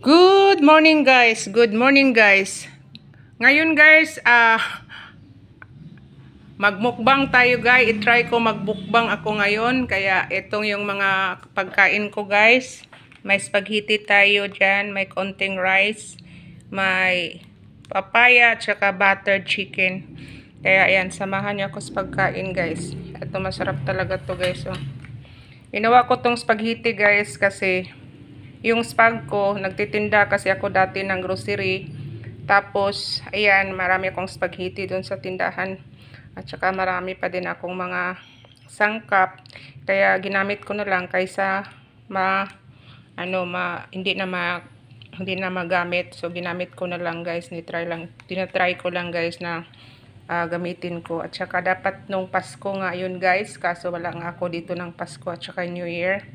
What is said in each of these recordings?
Good morning guys. Good morning guys. Ngayon guys, magmukbang tayo guys. I-try ko magbukbang ako ngayon. Kaya itong yung mga pagkain ko guys. May spaghetti tayo dyan. May konting rice. May papaya at saka buttered chicken. Kaya ayan, samahan niyo ako sa pagkain guys. Ito masarap talaga to guys. Oh. Ginawa ko tong spaghetti guys kasi yung spag ko, nagtitinda kasi ako dati ng grocery. Tapos, ayan, marami akong spaghetti doon sa tindahan. At saka marami pa din akong mga sangkap. Kaya ginamit ko na lang kaysa hindi na magamit. So, ginamit ko na lang guys. Tinatry ko lang guys na gamitin ko. At saka dapat nung Pasko nga yun guys. Kaso wala nga ako dito ng Pasko at saka New Year.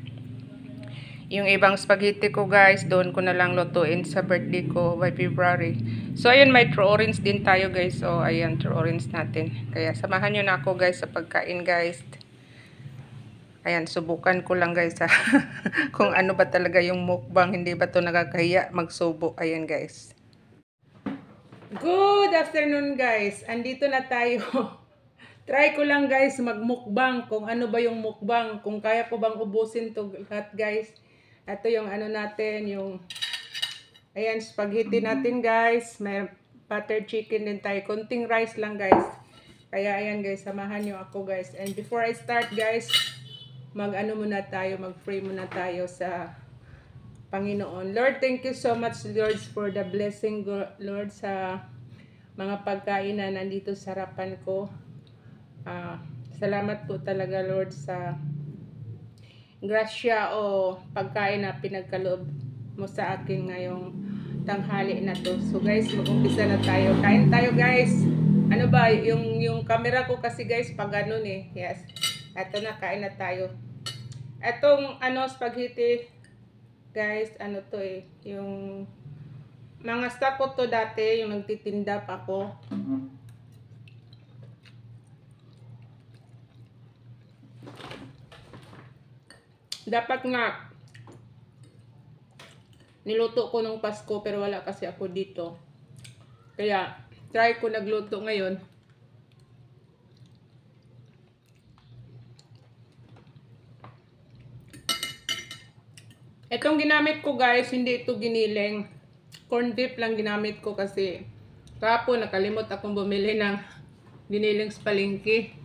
Yung ibang spaghetti ko guys, doon ko na lang lutuin sa birthday ko by February. So ayun, may true orange din tayo guys. So ayan, true orange natin. Kaya samahan nyo na ako guys sa pagkain guys. Ayan, subukan ko lang guys ha. Kung ano ba talaga yung mukbang, hindi ba to nakakahiya magsubo. Ayan guys. Good afternoon guys. Andito na tayo. Try ko lang guys magmukbang. Kung ano ba yung mukbang. Kung kaya ko bang ubusin to lahat guys. Ito yung ano natin, yung ayan, spaghetti natin guys. May buttered chicken din tayo. Konting rice lang guys. Kaya ayan guys, samahan nyo ako guys. And before I start guys, mag-ano muna tayo, mag-pray muna tayo sa Panginoon. Lord, thank you so much Lord for the blessing Lord sa mga pagkain na nandito sa harapan ko. Salamat po talaga Lord sa grasya o pagkain na pinagkaloob mo sa akin ngayong tanghali na to. So guys, mag-umpisa na tayo. Kain tayo guys. Ano ba, yung camera ko kasi guys, pag ganun eh. Yes. Eto na, kain na tayo. Etong ano, spaghetti guys, ano to eh. Yung mga stock ko to dati, yung nagtitinda pa ako. Dapat nga niluto ko nung Pasko pero wala kasi ako dito. Kaya try ko nagluto ngayon. Itong ginamit ko guys, hindi ito giniling. Corn beef lang ginamit ko kasi kahapon nakalimot akong bumili ng giniling sa palengke.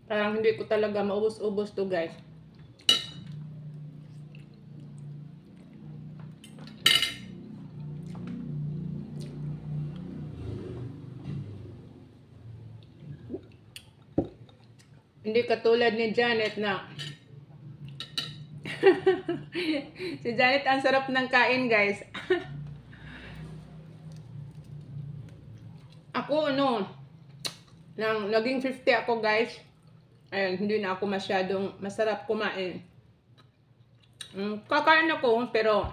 Parang hindi ko talaga maubos-ubos to guys. Hindi katulad ni Janet na si Janet ang sarap ng kain guys. Ako ano, naging 50 ako guys. Ayun, hindi na ako masyadong masarap kumain. Kakain ako pero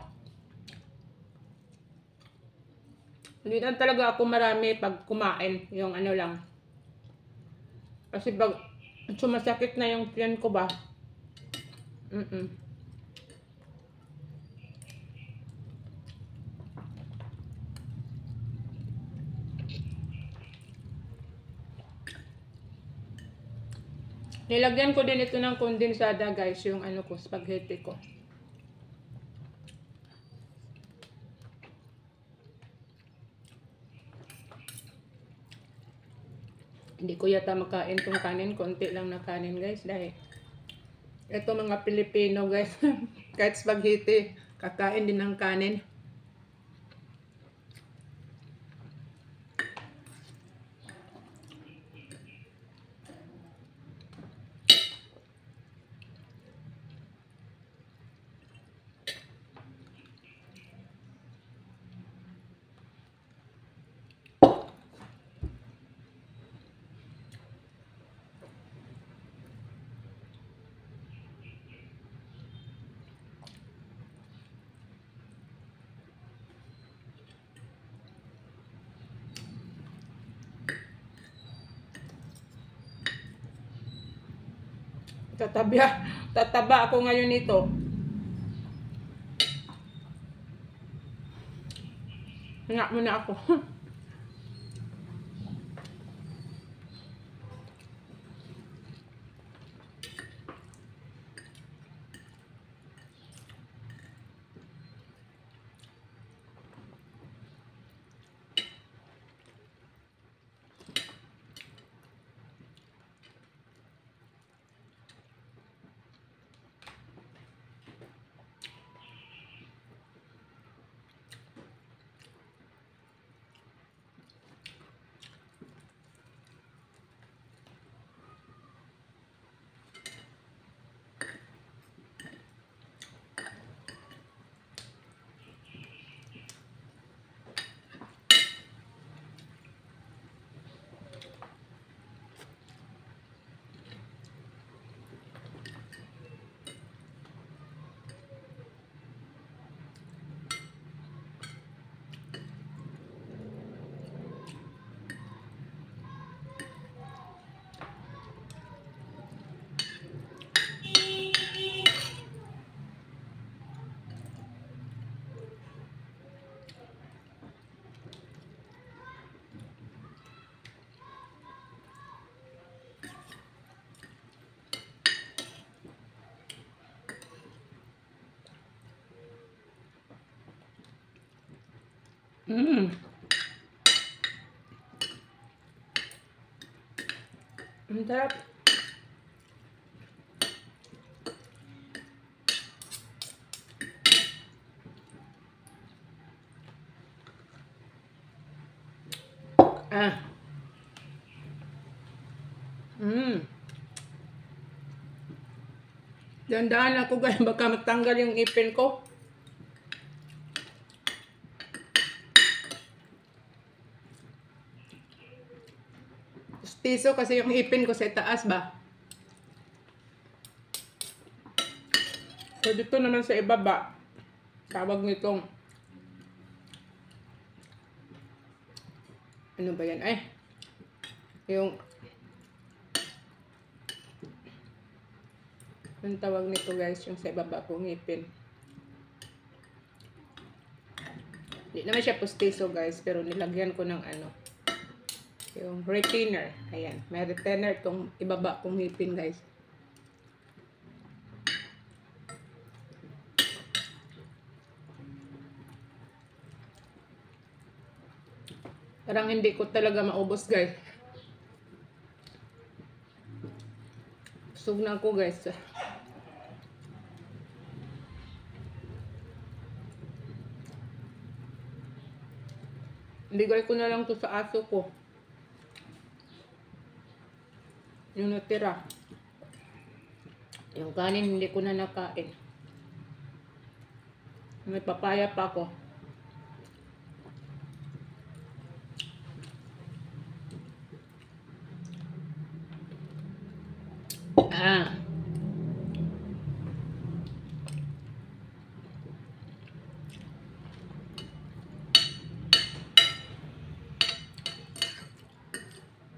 hindi na talaga ako marami pag kumain. Yung ano lang. Kasi pag sumasakit na yung tiyan ko ba. Nilagyan ko din ito ng kondensada guys, yung ano ko, spaghetti ko. Hindi ko yata makain tong kanin, konti lang na kanin guys dahil ito mga Pilipino guys, kahit spaghetti, kakain din ng kanin. Tataba ako ngayon nito. Hinga muna ako. Ang sarap. Dandaan ako guys, baka matanggal yung ipin ko. Piso kasi yung ipin ko sa taas ba. So dito naman sa ibaba, tawag nitong ano ba yan? Ay, yung ang tawag nito guys, yung sa ibaba kong ipin. Hindi naman siya postiso guys, pero nilagyan ko ng ano, yung retainer. Ayan, may retainer itong ibaba kong ipin guys. Parang hindi ko talaga maubos guys. Busog na ako guys. Bigay ko na lang to sa aso ko. Yung natira. Yung kanin hindi ko na nakain. May papaya pa ako.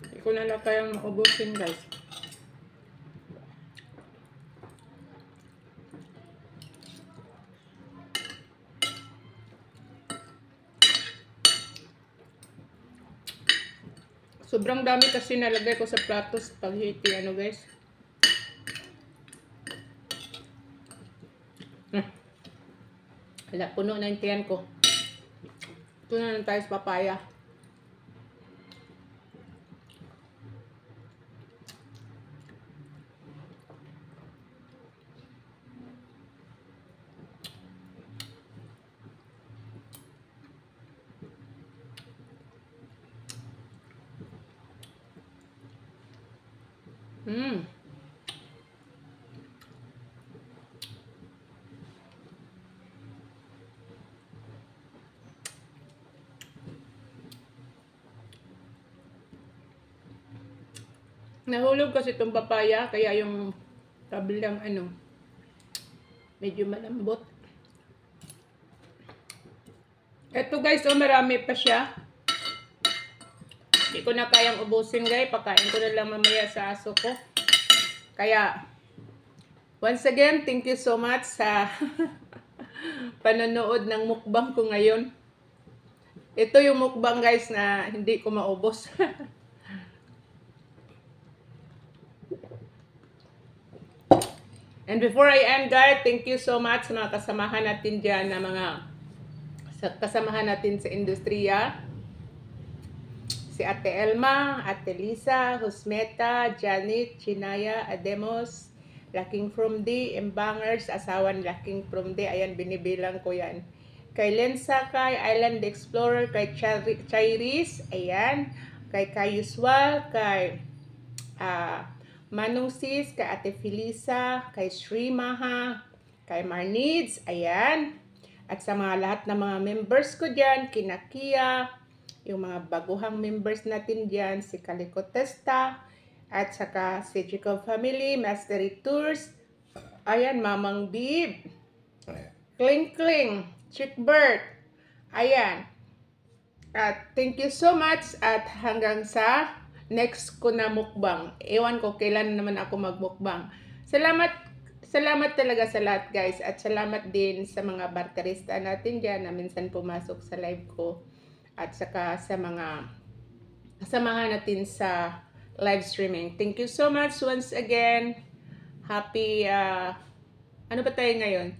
Hindi ko na lang kayang maubusin guys. Sobrang dami kasi nalagay ko sa platos pag hiti ano guys. Wala, puno na yung tiyan ko. Ito na lang tayo sa papaya. Nahulog kasi itong papaya, kaya yung kabilang ano, medyo malambot. Eto guys, oh, marami pa siya. Hindi ko na kayang ubusin guys, pakain ko na lang mamaya sa aso ko. Kaya, Once again, thank you so much sa panonood ng mukbang ko ngayon. Ito yung mukbang guys na hindi ko maubos. And before I end guys, thank you so much sa mga kasamahan natin dyan na kasamahan natin sa industriya. Si Ate Elma, Ate Lisa, Husmeta, Janet, Chinaya, Ademos, Laking from D, Embangers, asawan Laking from D. Ayan, binibilang ko yan. Kay Lensa, kay Island Explorer, kay Chairis, ayan. Kay Kayuswal, kay Manong Sis, kay Ate Felisa, kay Sri Maha, kay Marnids, ayan. At sa mga lahat ng mga members ko dyan, kinakia, yung mga baguhang members natin dyan, si Calico Testa, at saka si Jacob Family, Mastery Tours, ayan, Mamang Bib, Kling Kling, Chick Bird, ayan. At thank you so much at hanggang sa next ko na mukbang. Ewan ko kailan naman ako magmukbang. Salamat talaga sa lahat guys at salamat din sa mga barterista natin dyan na minsan pumasok sa live ko. At saka sa mga kasamahan natin sa live streaming. Thank you so much once again. Happy, ano ba tayo ngayon?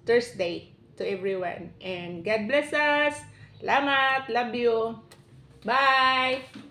Thursday to everyone. And God bless us. Salamat. Love you. Bye.